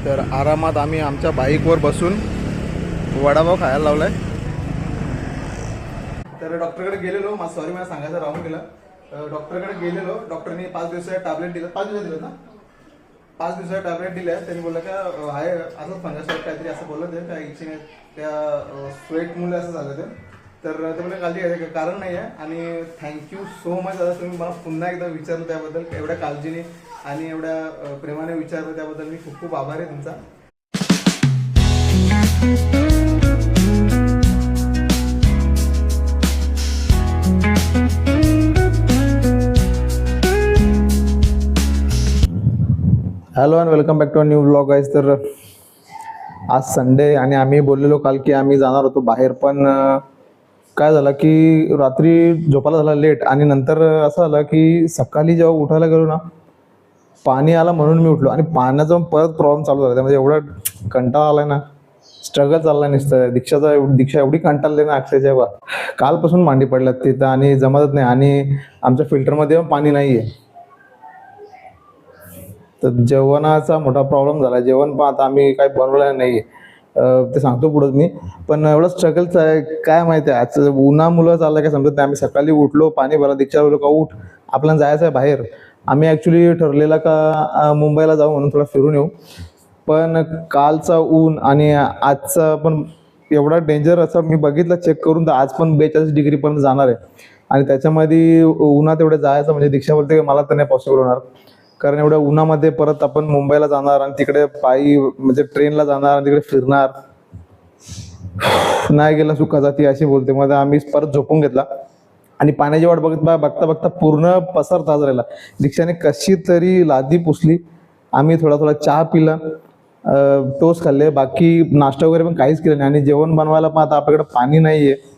तर आरामात आम्ही आमच्या बाईकवर बसून वडापाव खायला लावलाय. तर डॉक्टरकडे गेलेलो, सॉरी मला सांगायचं राहून गेलं. डॉक्टरकडे गेलेलो, डॉक्टरने 5 दिवसाच्या टॅबलेट दिलं. 5 दिवसात दिलं ना, 5 दिवसाच्या टॅबलेट दिल्या. त्यांनी बोललं का आहे असं फंगस काहीतरी असं बोललं ते त्या इच्छेने त्या स्वेटमुळे असं झालं ते. तर ते म्हणजे काळजी घ्यायचं कारण नाही आहे. आणि थँक्यू सो मच दादा, तुम्ही मला पुन्हा एकदा विचारलं त्याबद्दल, एवढ्या काळजीने आणि एवढ्या प्रेमाने विचारलं त्याबद्दल मी खूप खूप आभारी आहे तुमचा. Hello and welcome back to a new vlog guys. तर आज संडे आणि आम्ही बोललेलो काल की आम्ही जाणार होतो बाहेर, पण काय झालं की रात्री झोपायला झाला लेट आणि नंतर असं झालं की सकाळी जेव्हा उठायला गेलो ना, पाणी आला म्हणून मी उठलो आणि पाण्याचा परत प्रॉब्लेम चालू झाला. त्यामध्ये एवढा कंटाळा आलाय ना, स्ट्रगल चाललाय नुसतं. दीक्षा एवढी कंटाळली ना अक्षरशः, कालपासून मांडी पडल्यात तिथं आणि जमतच नाही. आणि आमच्या फिल्टरमध्ये पाणी नाही आहे, तर जेवणाचा मोठा प्रॉब्लेम झाला. जेवण पण आता आम्ही काही बनवलं नाही ते सांगतो पुढंच मी. पण एवढं स्ट्रगलचं आहे काय माहिती आहे, आज उन्हामुळं चाललं काय समजत नाही. आम्ही सकाळी उठलो, पाणी भरा, दीक्षा बोललो का उठ आपल्याला जायचं आहे बाहेर. आम्ही ॲक्च्युली ठरलेलं का मुंबईला जाऊ म्हणून थोडं फिरून येऊ, पण कालचा ऊन आणि आजचा पण एवढा डेंजर असं मी बघितलं चेक करून, तर आज पण 42 डिग्रीपर्यंत जाणार आहे. आणि त्याच्यामध्ये उन्हात एवढं जायचं म्हणजे दीक्षा बोलते मला तर नाही पॉसिबल होणार, कारण एवढ्या उन्हामध्ये परत आपण मुंबईला जाणार आणि तिकडे पायी म्हणजे ट्रेनला जाणार आणि तिकडे फिरणार, नाही गेला सुखा जाती अशी बोलते. मध्ये आम्ही परत झोपून घेतला आणि पाण्याची वाट बघता बघता पूर्ण पसार ताज राहिला. दीक्षाने कशी तरी लादी पुसली, आम्ही थोडा चहा पिला, टोस्ट खाल्ले, बाकी नाश्ता वगैरे पण काहीच केलं नाही. आणि जेवण बनवायला पण आता आपल्याकडे पाणी नाही आहे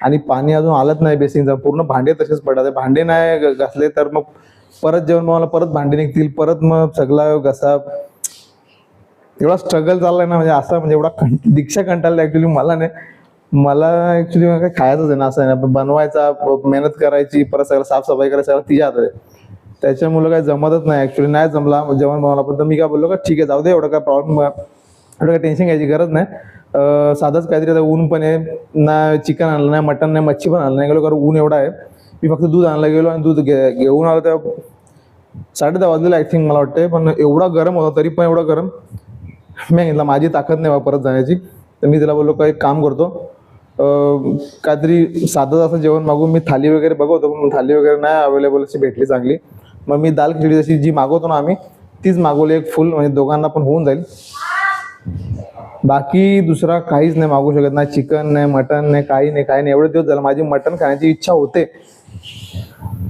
आणि पाणी अजून आलंच नाही बेसिनचं. पूर्ण भांडे तसेच पडतात, भांडे नाही घासले तर मग परत जेवण बनवायला परत भांडे निघतील, परत मग सगळा घसा. एवढा स्ट्रगल चाललाय ना, म्हणजे असं म्हणजे एवढा दीक्षा कंटाळला ॲक्च्युली मला नाही. मला ॲक्च्युली काय खायचंच आहे ना, असं आहे ना, बनवायचा मेहनत करायची, परत सगळं साफसफाई करायची, सगळं तिच्या हातात आहे. त्याच्यामुळे काय जमतच नाही ॲक्च्युली, नाही जमला जेवण बनवायला. पण तर मी काय बोललो का ठीक आहे जाऊ दे, एवढं काय प्रॉब्लेम, एवढं काय टेन्शन घ्यायची गरज नाही. साधंच काहीतरी, आता ऊन पण आहे ना, चिकन आणलं नाही, मटन नाही, मच्छी पण आणलं नाही गेलो, कारण ऊन एवढा आहे. मी फक्त दूध आणायला गेलो आणि दूध घेऊन आलो तेव्हा 10:30 वाजलेलं आय थिंक मला वाटतं. पण एवढा गरम होता, तरी पण एवढा गरम मी घेतला. माझी ताकद नाही परत जाण्याची. तर मी तिला बोललो का एक काम करतो, काहीतरी साधं असं जेवण मागून मी थाली वगैरे बघवतो, पण थाली वगैरे नाही अवेलेबल अशी भेटली चांगली. मग मी दाल खिचडी जशी जी मागवतो ना आम्ही, तीच मागवली एक फुल, म्हणजे दोघांना पण होऊन जाईल. बाकी दुसरा काहीच नाही मागू शकत, नाही चिकन नाही, मटन नाही, काही नाही. एवढे दिवस झालं माझी मटन खाण्याची इच्छा होते,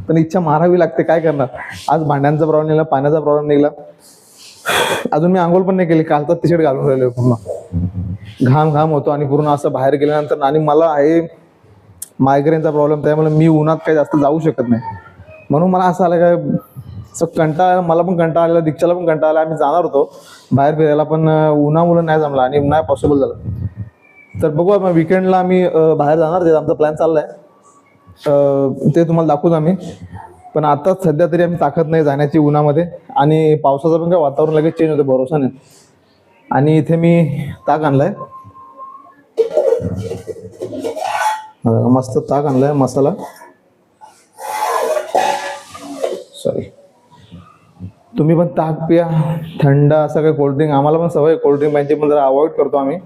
पण इच्छा मारावी लागते, काय करणार. आज भांड्यांचा प्रॉब्लेम निघाला, पाण्याचा प्रॉब्लेम निघाला. अजून मी आंघोळ पण नाही केली, कालचा टी शर्ट घालून राहिलो पूर्ण घाम होतो. आणि पूर्ण असं बाहेर गेल्यानंतर, आणि मला आहे मायग्रेनचा प्रॉब्लेम, त्यामुळे मी उन्हात काही जास्त जाऊ शकत नाही. म्हणून मला असं आलं काय असं कंटाळा, मला पण कंटाळा आलेला, दीक्षाला पण कंटाळा आला. आम्ही जाणार होतो बाहेर फिरायला, पण उन्हामुळे नाही जमला आणि नाही पॉसिबल झालं. तर बघू आपण विकेंडला आम्ही बाहेर जाणार, ते आमचा प्लॅन चालला आहे, ते तुम्हाला दाखवूच आम्ही. पण आता सध्या तरी आम्ही ताकद नाही जाण्याची उन्हामध्ये. आणि पावसाचं पण काय वातावरण लगेच चेंज होतं, भरोसा नाही. आणि इथे मी ताक आणलाय, मस्त ताक आणलाय मसाला, सॉरी. तुम्ही पण ताक पिया, थंड असं काही कोल्ड्रिंक, आम्हाला पण सवय कोल्ड्रिंक प्यायची, पण जरा अवॉइड करतो आम्ही.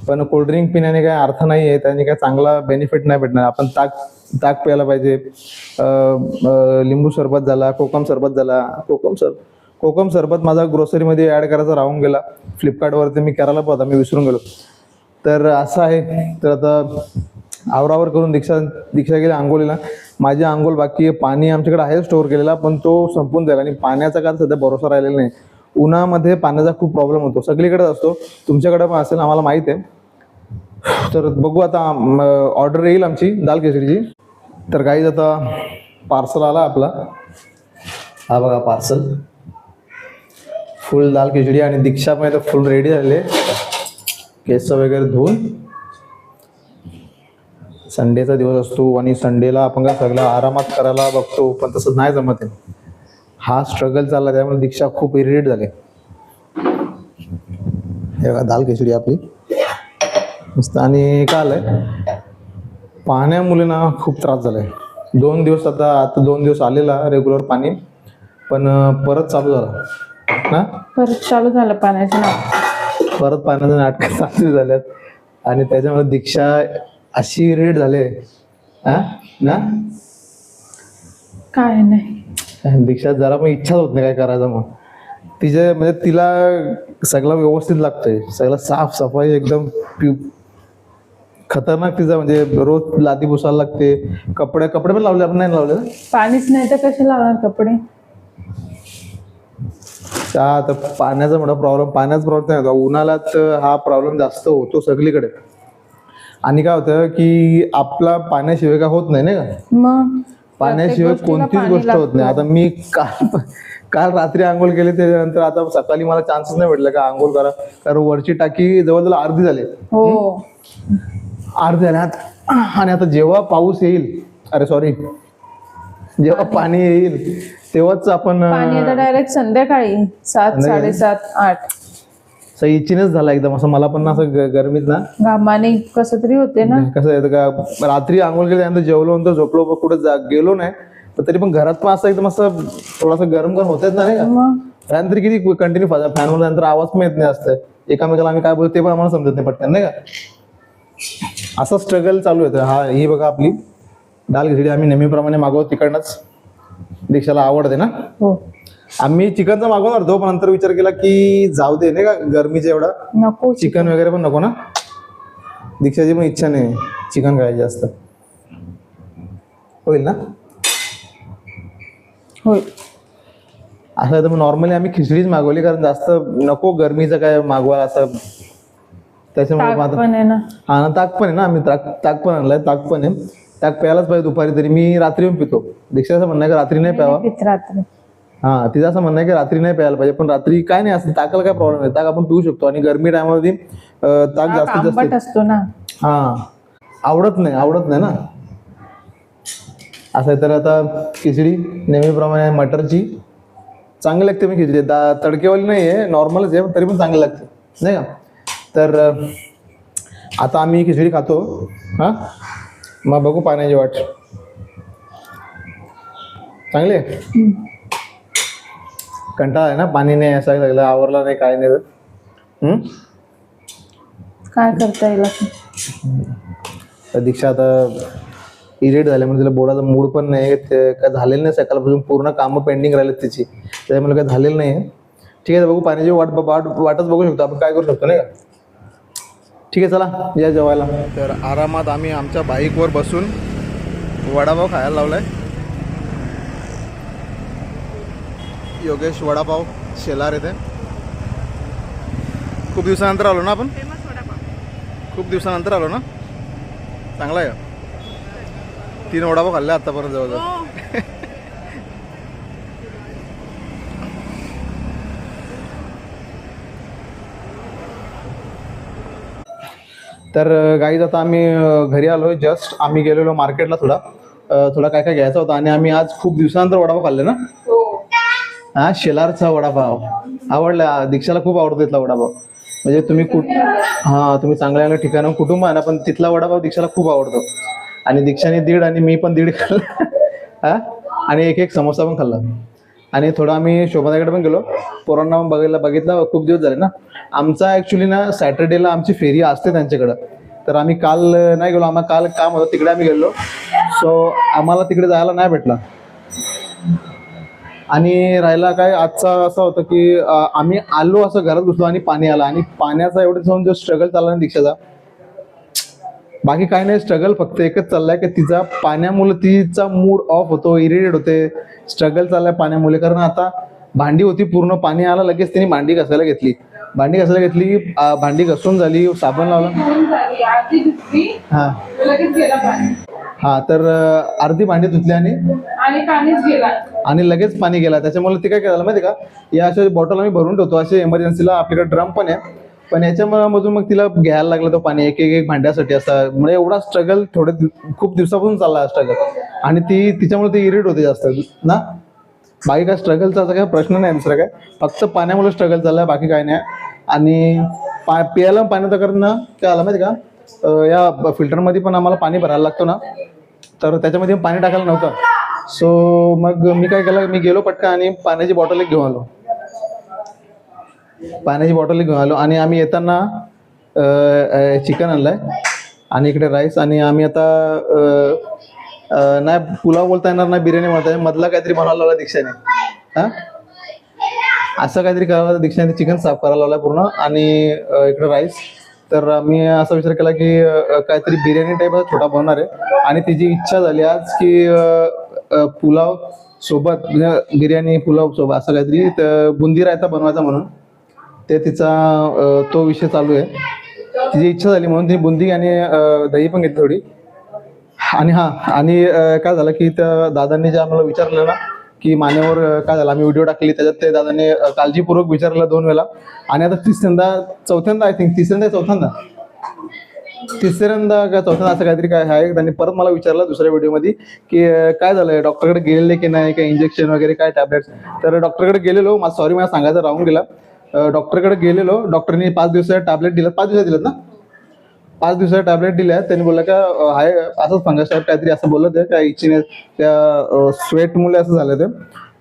पण कोल्ड्रिंक पिण्याने काही अर्थ नाही आहे, त्याने काही चांगला बेनिफिट नाही भेटणार. आपण ताक प्यायला पाहिजे. लिंबू सरबत झाला, कोकम सरबत झाला, कोकम सरबत माझा ग्रोसरीमध्ये ॲड करायचा राहून गेला, फ्लिपकार्टवरती मी करायला पाहता, मी विसरून गेलो. तर असं आहे. तर आता आवरावर करून दीक्षा गेली आंघोळीला, माझी आंघोळ बाकी आहे. पाणी आमच्याकडे आहे स्टोअर केलेला, पण तो संपून जाईल. आणि पाण्याचा काय सध्या भरोसा राहिलेला नाही. उन्हामध्ये पाण्याचा खूप प्रॉब्लेम होतो, सगळीकडेच असतो, तुमच्याकडे पण असेल आम्हाला माहीत आहे. तर बघू आता, ऑर्डर येईल आमची दाल खिचडीची. तर गाईज आता पार्सल आला आपला, हा बघा पार्सल, फुल दाल खिचडी. आणि दीक्षा पण फुल रेडी झाले, केस वगैरे धुवून. संडेचा दिवस असतो आणि संडेला आपण काय सगळं आरामात करायला बघतो, पण तसं नाही जमत आहे. हा स्ट्रगल चालला, त्यामुळे दीक्षा खूप इरिटेट झाले. हे बघा दाल खिचडी आपली मस्त. आणि काय आलंय पाण्यामुळे ना खूप त्रास झालाय. 2 दिवस आता 2 दिवस आलेला रेग्युलर पाणी, पण परत चालू झाला ना, परत चालू झालं पाण्याचं नाव. परत पाण्याचे नाटकं चालू झाल्यात. आणि त्याच्यामुळे दीक्षा अशी रेट झाले हा ना, काय नाही दीक्षा जरा पण इच्छाच होत नाही काय करायचं. मग तिचे म्हणजे तिला सगळं व्यवस्थित लागतंय, सगळं साफ सफाई एकदम खतरनाक तिचा. म्हणजे रोज लादी पुसायला लागते. कपडे पण लावले आपण नाही लावले ना, पाणीच नाही तर कसे लावणार कपडे. आता पाण्याचा मोठा प्रॉब्लेम, पाण्याचा प्रॉब्लेम नाही होता, उन्हाळ्यात हा प्रॉब्लेम जास्त होतो सगळीकडे. आणि काय होतं की आपला पाण्याशिवाय काय होत नाही का, मग पाण्याशिवाय कोणतीच गोष्ट होत नाही. आता मी काल रात्री आंघोळ केली, त्याच्यानंतर आता सकाळी मला चान्सच नाही भेटला का आंघोळ करा, कारण वरची टाकी जवळजवळ अर्धी झाली. हो अर्धी झाली. आणि आता जेव्हा पाऊस येईल, अरे सॉरी, जेव्हा पाणी येईल तेव्हाच आपण पाणी आता डायरेक्ट संध्याकाळी 7, 7:30, 8 इचिनच झाला एकदम असं. मला पण असं गरमीत ना घामाने कसं तरी होते ना. कसं येतं का, रात्री आंघोळ केली त्यानंतर जेवलो नंतर झोपलो, कुठं गेलो नाही, पण तरी पण घरात पण असं एकदम असं थोडासा गरम होतच नाही का. मग फॅन तरी किती कंटिन्यू फॅन वर नंतर आवाज पण येत नाही असतं, एकामेकाला आम्ही काय बोलतो ते पण आम्हाला समजत नाही पटकन नाही का. असं स्ट्रगल चालू येतं. हा ही बघा आपली दाल खिचडी आम्ही नेहमीप्रमाणे मागवतो तिकडनंच, दीक्षाला आवडते ना. हो आम्ही चिकनचा मागवणार होतो, पण नंतर विचार केला की जाऊ दे नाही का, गरमीचे एवढा नको चिकन वगैरे पण नको ना. दीक्षाची पण इच्छा नाही चिकन खायची जास्त. होईल ना, होय. असं तर नॉर्मली आम्ही खिचडीच मागवली, कारण जास्त नको गरमीचं काय मागवा असं. त्याच्यामुळे ताक पण आहे ना. हा ना, ताक पण आहे ना, आम्ही ताक पण आणलाय. ताक पण आहे, ताक प्यायलाच पाहिजे दुपारी, तरी मी रात्री पण पितो. दीक्षाचं म्हणणं आहे की रात्री नाही प्यावा. रात्री हा, तिचं असं म्हणणं आहे की रात्री नाही प्यायला पाहिजे, पण रात्री काय नाही असं ताकाला काय प्रॉब्लेम आहे, ताक आपण पिऊ शकतो. आणि गरमी टायमामध्ये ताक जास्तीत आंबट जास्त असतो ना. हा, आवडत नाही ना असं आहे. तर आता खिचडी नेहमीप्रमाणे मटरची चांगली लागते. मी खिचडी तडकेवाली नाही आहे, नॉर्मलच आहे, तरी पण चांगली लागते नाही का. तर आता आम्ही खिचडी खातो हा, मग बघू पाण्याची वाट. चांगली आहे, कंटाळा आहे ना, पाणी नाही असं लागलं, आवरला नाही काय नाही तर काय करता येईल. तर दीक्षा आता इरिटेट झाले, म्हणजे तिला बोलायचा मूड पण नाही, काय झालेलं नाही. सकाळपासून पूर्ण कामं पेंडिंग राहिलेत तिची, त्याच्यामुळे काय झालेलं नाही. ठीक आहे, बघू पाण्याची वाटच बघू शकतो आपण, काय करू शकतो नाही का. ठीक आहे, चला या जेवायला. तर आरामात आम्ही आमच्या बाईकवर बसून वडापाव खायला लावलाय. योगेश वडापाव शेलार येते. खूप दिवसानंतर आलो ना आपण, खूप दिवसानंतर आलो ना. चांगला आहे, 3 वडापाव खाल्ले आतापर्यंत जवळजवळ. तर गाईज आता आम्ही घरी आलोय जस्ट. आम्ही गेलेलो मार्केटला थोडा काय काय घ्यायचा होता, आणि आम्ही आज खूप दिवसानंतर वडापाव खाल्ले ना. हा, शेलारचा वडापाव आवडला. दीक्षाला खूप आवडतो तिथला वडापाव. म्हणजे तुम्ही तुम्ही चांगल्या ठिकाणं कुटुंब आहे ना, पण तिथला वडापाव दीक्षाला खूप आवडतो. आणि दीक्षाने 1.5 आणि मी पण 1.5 खाल्ला. हा, आणि एक समोसा पण खाल्ला. आणि थोडं आम्ही शोभाताईकडे पण गेलो, पोरांना पण बघितला खूप दिवस झाले ना. आमचा ॲक्च्युली ना सॅटर्डेला आमची फेरी असते त्यांच्याकडं, तर आम्ही काल नाही गेलो, आम्हाला काल काम होतं तिकडे आम्ही गेलो. सो आम्हाला तिकडे जायला नाही भेटला. आणि राहिला काय, आजचा असं होतं की आम्ही आलो असं घरात बसलो आणि पाणी आला. आणि पाण्याचा एवढं जाऊन जो स्ट्रगल चालला ना दीक्षाचा, बाकी काही नाही, स्ट्रगल फक्त एकच चाललाय की तिचा पाण्यामुळे तिचा मूड ऑफ होतो, इरिटेट होते. स्ट्रगल चाललाय पाण्यामुळे, कारण आता भांडी होती पूर्ण, पाणी आला लगेच तिने भांडी घासायला घेतली, भांडी घासून झाली, साबण लावला. हा, तर अर्धी भांडी धुतली आणि लगेच पाणी गेला. त्याच्यामुळे ते काय केलं माहिती का, या अशा बॉटल आम्ही भरून ठेवतो असे इमर्जन्सीला. आपल्याकडे ड्रम पण आहे, पण याच्यामधून मग तिला घ्यायला लागलं तो पाणी एक भांड्यासाठी. असं म्हणजे एवढा स्ट्रगल खूप दिवसापासून चालला हा स्ट्रगल. आणि तिच्यामुळे ते इरिटेट होते जास्त ना. बाकी काय स्ट्रगलचा असा काय प्रश्न नाही, दुसरा काय, फक्त पाण्यामुळे स्ट्रगल चाललाय, बाकी काय नाही. आणि प्यायला पाण्याचं कारण ना काय आलं माहिती का, या फिल्टरमध्ये पण आम्हाला पाणी भरायला लागतो ना, तर त्याच्यामध्ये पाणी टाकायला नव्हतं. सो मग मी काय केलं, मी गेलो पटकन आणि पाण्याची बॉटल एक घेऊन आलो आणि आम्ही येताना चिकन आणलंय आणि इकडे राईस. आणि आम्ही आता नाही पुलाव बोलता येणार, नाही बिर्याणी म्हणता येणार, मधला काहीतरी बनवायला लावला दीक्षाने. हां, असं काहीतरी करायला दीक्षाने, चिकन साफ करायला लावला पूर्ण आणि इकडे राईस. तर आम्ही असा विचार केला की काहीतरी बिर्याणी टाईप छोटा बनवणार आहे. आणि तिची इच्छा झाली आज की पुलाव सोबत, म्हणजे बिर्याणी पुलाव सोबत असं काहीतरी बुंदी रायता बनवायचा म्हणून. ते तिचा तो विषय चालू आहे. तिची इच्छा झाली म्हणून ती बुंदी आणि दही पण घेतली थोडी. आणि हां, आणि काय झालं की त्या दादांनी जे आम्हाला विचारलं ना की मान्यावर काय झालं, आम्ही व्हिडिओ टाकली त्याच्यात ते दादांनी काळजीपूर्वक विचारलं 2 वेळा. आणि आता चौथ्यांदा आय थिंक तिसऱ्यांदा का चौथ्यांदा असं काहीतरी काय आहे. त्यांनी परत मला विचारलं दुसऱ्या व्हिडिओमध्ये की काय झालंय, डॉक्टरकडे गेलेले की नाही, काय इंजेक्शन वगैरे काय टॅबलेट्स. तर डॉक्टरकडे गेलेलो, मला सांगायचं राहून गेला. डॉक्टरकडे गेलेलो, डॉक्टरनी 5 दिवसाच्या टॅबलेट दिल्यात. 5 दिवसात दिल्यात ना, 5 दिवसाच्या टॅबलेट दिल्या. त्यांनी बोललं का हाय असंच फंगस टाईप काहीतरी असं बोललं ते, काय इच्छिने त्या स्वेटमुळे असं झालं ते.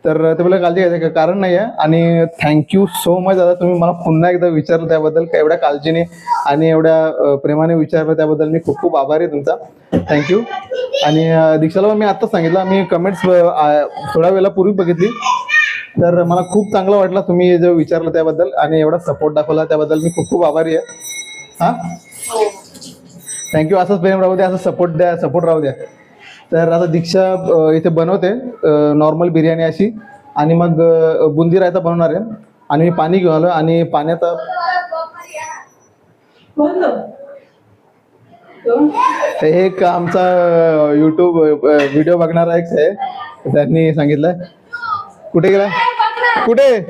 तर ते बोललं काळजी घ्यायचं कारण नाही आहे. आणि थँक्यू सो मच दादा, तुम्ही मला पुन्हा एकदा विचारलं त्याबद्दल, एवढ्या काळजीने आणि एवढ्या प्रेमाने विचारलं त्याबद्दल मी खूप खूप आभारी आहे तुमचा. थँक्यू. आणि दीक्षाला मी आत्ताच सांगितलं, मी कमेंट्स थोड्या वेळापूर्वी बघितली, तर मला खूप चांगलं वाटलं तुम्ही जे विचारलं त्याबद्दल आणि एवढा सपोर्ट दाखवला त्याबद्दल मी खूप खूप आभारी आहे. हां, थँक्यू. असंच प्रेम राहू द्या, असं सपोर्ट राहू द्या. तर आता दीक्षा इथे बनवते नॉर्मल बिर्याणी अशी, आणि मग बुंदी रायता बनवणार आहे. आणि मी पाणी घेऊन आलो आणि पाण्यात एक आमचा यूट्यूब व्हिडिओ बघणारा एक आहे, त्यांनी सांगितलं. कुठे गेला, कुठे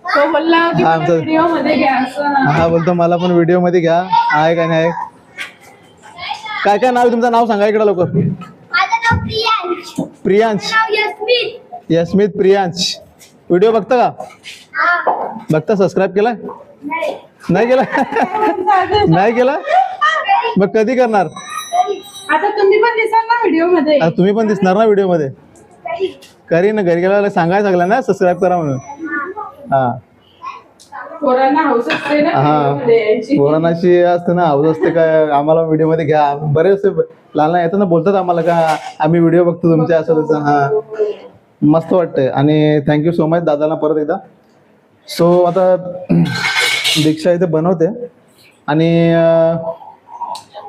तो बोलला की मला व्हिडिओ मध्ये घ्या असं. हा बोलतो मला पण व्हिडिओ मध्ये घ्या. आहे का नाही, काय काय नाव, तुमचं नाव सांगा इकडे लवकर. माझं नाव प्रियांश. प्रियांश. नाव यस्मित. यस्मित प्रियांश. व्हिडिओ बघता का, बघता? सबस्क्राईब केलाय? नाही केला? नाही केला, मग कधी करणार? आता तुम्ही पण दिसाल ना व्हिडिओ मध्ये. तुम्ही पण दिसणार ना व्हिडिओ मध्ये. करी ना, घरी गेल्यावर सांगायला लागला ना सबस्क्राईब करा म्हणून. हा, पोरांना हाऊस असते ना हा, पोरांनाशी असते ना हाऊस असते काय, आम्हाला व्हिडिओ मध्ये घ्या. बरेचसे लहान येतात ना, बोलतात आम्हाला का आम्ही व्हिडिओ बघतो तुमचे असं तसं. हा, मस्त वाटतंय. आणि थँक्यू सो मच दादाला परत एकदा. सो आता दीक्षा इथे बनवते आणि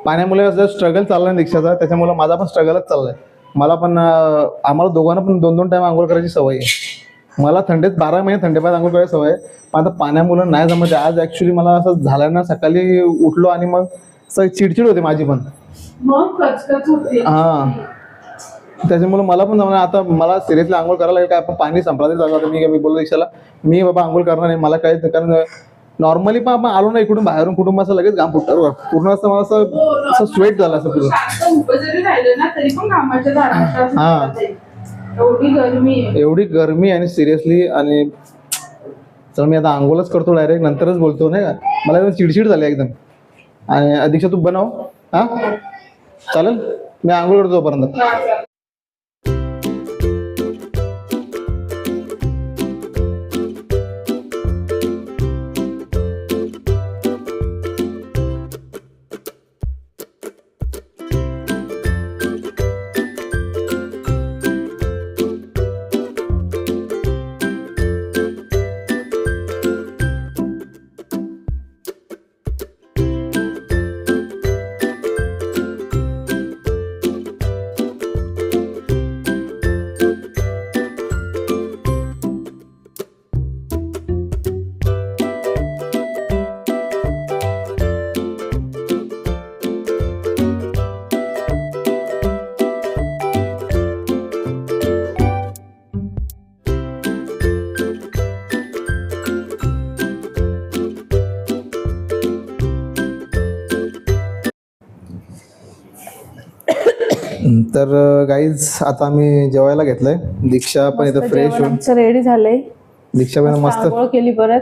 पाण्यामुळे असं स्ट्रगल चाललाय दीक्षाचा, त्याच्यामुळे माझा पण स्ट्रगलच चाललाय. मला पण आम्हाला दोघांना पण 2-2 टाइम आंघोळ करायची सवय आहे. मला थंडीत 12 महिने थंडीपात आंघोळ करायची सवय आहे, पण आता पाण्यामुळे नाही जमत. आज ॲक्च्युली मला असं झालं ना, सकाळी उठलो आणि मग असं चिडचिड होते माझी पण. मग कचकच होते. हां, त्याच्यामुळे मला पण जमणार. आता मला सिरियसली आंघोळ करायला लागेल, काय आपण पाणी संपला तरी चालू. मी बोललो दीक्षाला, मी बाबा आंघोळ करणार नाही, मला काही. कारण नॉर्मली पण आपण आलो ना इकडून बाहेरून कुटुंब, असं लगेच घाम फुटतं पूर्ण. असं मला असं स्वेट झालं असं पूर्ण. जरी राहिलं ना तरी पण कामाच्या दारात. हां, एवढी गरमी आणि सिरियसली. आणि चल मी आता आंघोळच करतो डायरेक्ट, नंतरच बोलतो नाही का. मला एकदम चिडचिड झाली एकदम. आणि दीक्षा तू बनव. हां चालेल, मी आंघोळ करतो तोपर्यंत. तर गाईज आता आम्ही जेवायला घेतलंय. दीक्षा पण इथं फ्रेश होऊन रेडी झालंय. दीक्षा पण मस्त आंघोळ केली परत.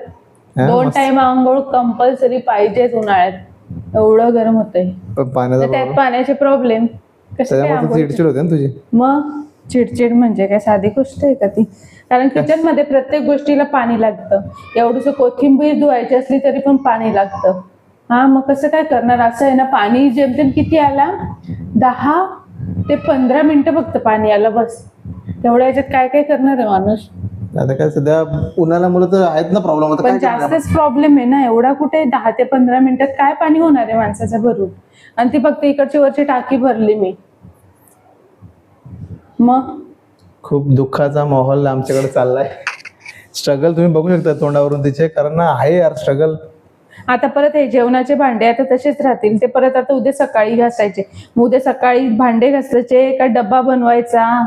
हा, 2 मस्त. टाइम आंघोळ कंपल्सरी पाहिजेच उन्हाळ्यात, एवढं गरम होतंय. पण पाण्याचा तर त्यात problem. पाण्याचे प्रॉब्लेम कसे काय त्याच्यामुळे तर आंघोळ? चिडचिड होते ना तुझी. मग चिडचिड म्हणजे काय साधी गोष्ट आहे का ती? कारण किचन मध्ये प्रत्येक गोष्टीला पाणी लागतं. एवढंसं कोथिंबीर धुवायची असली तरी पण पाणी लागतं. हा, मग कसं काय करणार? असं आहे ना, पाणी जेमतेम किती आला, 10 ते 15 मिनिटं फक्त पाणी आलं बस. तेवढ्या याच्यात काय काय करणार आहे माणूस? आता काय सध्या उन्हाळ्यामुळे तर आहेत ना प्रॉब्लेम, आता पण काय करणार आपण? जास्तच प्रॉब्लेम आहे ना, एवढा कुठे 10 ते 15 मिनिटात काय पाणी होणार आहे माणसाचं भरून? आणि ती फक्त इकडची वरची टाकी भरली मी. मग खूप दुःखाचा माहोल आमच्याकडे चाललाय. स्ट्रगल तुम्ही बघू शकता तोंडावरून तिचे, कारण ना आहे यार स्ट्रगल. आता परत हे जेवणाचे भांडे आता तसेच राहतील. ते परत आता उद्या सकाळी घासायचे. मग उद्या सकाळी भांडे घासायचे का डब्बा बनवायचा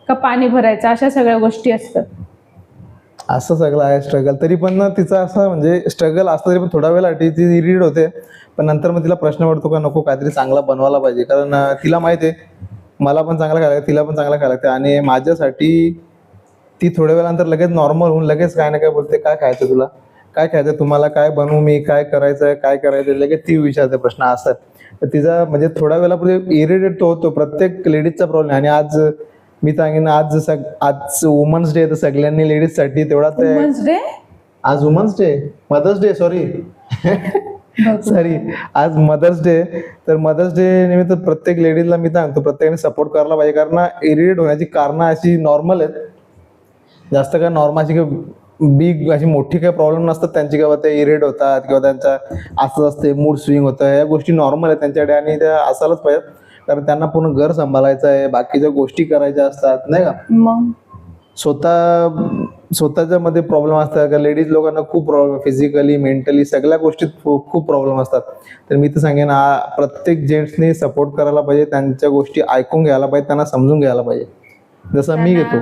का पाणी भरायचं, अशा सगळ्या गोष्टी असतात. असं सगळं आहे स्ट्रगल. तरी पण ना तिचं असं म्हणजे स्ट्रगल असतं तरी पण थोडा वेळासाठी ती इरिटेट होते. पण नंतर मग तिला प्रश्न पडतो का नको काहीतरी चांगला बनवायला पाहिजे, कारण तिला माहिती आहे मला पण चांगलं खायला लागतं, तिला पण चांगलं खायला लागतं. आणि माझ्यासाठी ती थोड्या वेळानंतर लगेच नॉर्मल होऊन लगेच काय ना काय बोलते, काय खायचं तुला, काय खायचं तुम्हाला, काय बनवू मी, काय करायचं, काय करायचं, लगेच ती विचारते प्रश्न असतात. तर तिचा म्हणजे थोड्या वेळापूर्वी इरिटेट तो होतो. प्रत्येक लेडीजचा प्रॉब्लेम. आणि आज मी सांगेन आज वुमन्स डे, तर सगळ्यांनी लेडीजसाठी तेवढा ते वुमन्स डे आज women's day, mother's day, sorry आज मदर्स डे. तर मदर्स डे निमित्त प्रत्येक लेडीजला मी सांगतो प्रत्येकाने सपोर्ट करायला पाहिजे, कारण इरिटेट होण्याची कारणं अशी नॉर्मल आहेत. जास्त काय नॉर्मल अशी बिग अशी मोठी काही प्रॉब्लेम नसतात त्यांची, किंवा ते इरिटेट होतात किंवा त्यांचा असं असते मूड स्विंग होतं, या गोष्टी नॉर्मल आहेत त्यांच्याकडे आणि त्या असायलाच पाहिजेत. कारण त्यांना पूर्ण घर सांभाळायचं आहे, बाकीच्या गोष्टी करायच्या असतात नाही का. मग स्वतःच्या मध्ये प्रॉब्लेम असतात का, लेडीज लोकांना खूप प्रॉब्लेम, फिजिकली मेंटली सगळ्या गोष्टीत खूप प्रॉब्लेम असतात. तर मी तर सांगेन प्रत्येक जेंट्सनी सपोर्ट करायला पाहिजे, त्यांच्या गोष्टी ऐकून घ्यायला पाहिजे, त्यांना समजून घ्यायला पाहिजे, जसं मी घेतो.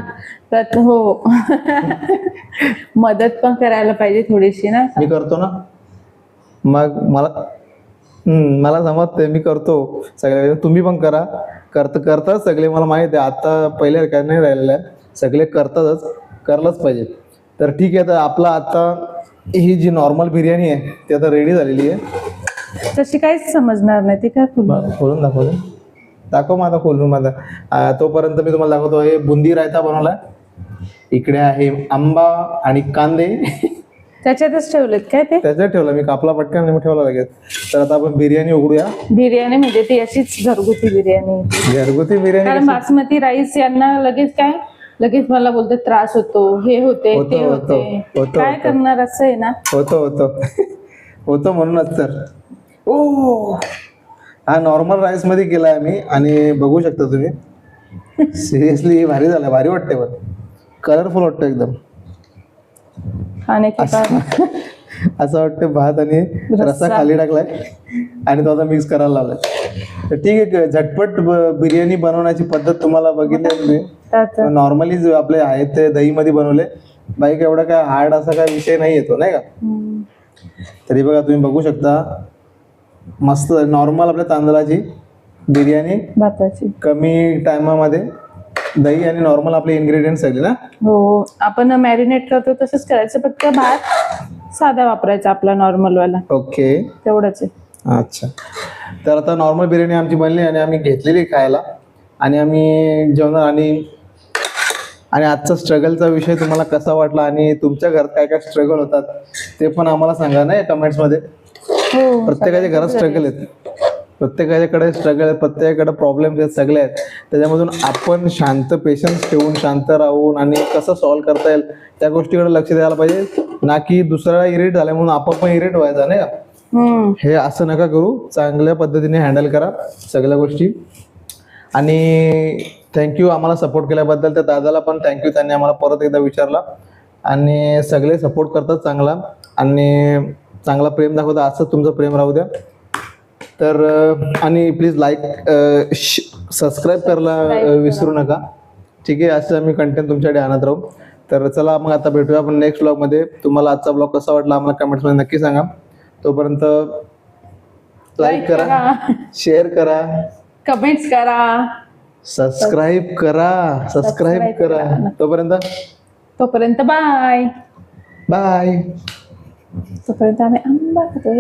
तर हो मदत पण करायला पाहिजे थोडीशी ना. मी करतो ना, मग मला समजते, मी करतो सगळ्या. तुम्ही पण करतात सगळे, मला माहिती आहे. आता पहिले काय नाही राहिलेलं आहे, सगळे करतातच, करायलाच पाहिजे. तर ठीक आहे, तर आपला आता ही जी नॉर्मल बिर्याणी आहे ती आता रेडी झालेली आहे. तशी काहीच समजणार नाही, ती काय फुल खोलून दाखव माझा खोलून माझा. तोपर्यंत मी तुम्हाला दाखवतो. हे बुंदी रायता बनवलाय, इकडे आहे आंबा आणि कांदे. त्याच्यातच ठेवलेत काय ते? त्याच्यात ठेवलं मी, कापला पटकन आणि ठेवला लगेच. तर आता आपण बिर्याणी उघडूया. बिर्याणी म्हणजे ती अशीच घरगुती बिर्याणी. घरगुती बिर्याणी कारण बासमती राईस यांना लगेच मला बोलते त्रास होतो, हे होते ते होते. काय करणार, असं आहे ना. होतो म्हणूनच तर. ओ हा नॉर्मल राईस मध्ये केलाय आम्ही, आणि बघू शकता तुम्ही, सिरियसली भारी झालं, भारी वाटते, पण कलरफुल वाटतं एकदम. खाण्याची असं वाटतं भात आणि रस्सा खाली टाकलाय आणि तो आता मिक्स करायला लावलाय. तर ठीक आहे, झटपट बिर्याणी बनवण्याची पद्धत तुम्हाला बघितली. नॉर्मली जो आपले आहेत ते दही मध्ये बनवले, बाईक एवढा काय हार्ड असा काय विषय नाही येतो नाही का. तरी बघा तुम्ही बघू शकता, मस्त नॉर्मल आपल्या तांदळाची बिर्याणी, भाताची, कमी टायमामध्ये दही आणि नॉर्मल आपले इन्ग्रेडियंट सगळे ना. हो, आपण मॅरिनेट करतो तसंच करायचं, फक्त भात साधा वापरायचा आपला नॉर्मल वाला. ओके, तेवढंच आहे. अच्छा. तर आता नॉर्मल बिर्याणी आमची बनली आणि आम्ही घेतलेली खायला, आणि आम्ही जेवणार. आणि आजचा स्ट्रगलचा विषय तुम्हाला कसा वाटला, आणि तुमच्या घरात काय काय स्ट्रगल होतात ते पण आम्हाला सांगा ना कमेंट्स मध्ये. हो, प्रत्येकाच्या घरात स्ट्रगल आहेत, प्रत्येकाच्याकडे स्ट्रगल आहेत, प्रत्येकाकडे प्रॉब्लेम्स आहेत, सगळे आहेत. त्याच्यामधून आपण शांत पेशन्स ठेवून, शांत राहून आणि कसं सॉल्व्ह करता येईल त्या गोष्टीकडे लक्ष द्यायला पाहिजे, ना की दुसऱ्याला इरिटेट झाल्या म्हणून आपण पण इरिटेट व्हायचा नाही का. हे असं नका करू, चांगल्या पद्धतीने हँडल करा सगळ्या गोष्टी. आणि थँक्यू आम्हाला सपोर्ट केल्याबद्दल. त्या दादाला पण थँक्यू, त्यांनी आम्हाला परत एकदा विचारला, आणि सगळे सपोर्ट करतात चांगला, आणि चांगला प्रेम दाखवता. असं तुमचं प्रेम राहू द्या. तर आणि प्लीज लाईक, सबस्क्राईब करायला विसरू नका, ठीक आहे. असं आम्ही कंटेंट तुमच्याकडे आणत राहू. तर चला मग आता भेटूया आपण नेक्स्ट ब्लॉगमध्ये. तुम्हाला आजचा ब्लॉग कसा वाटला आम्हाला कमेंट्समध्ये नक्की सांगा. तोपर्यंत लाईक करा, शेअर करा, कमेंट्स करा, सबस्क्राईब करा. तोपर्यंत बाय. तोपर्यंत आम्ही आंबा खातो.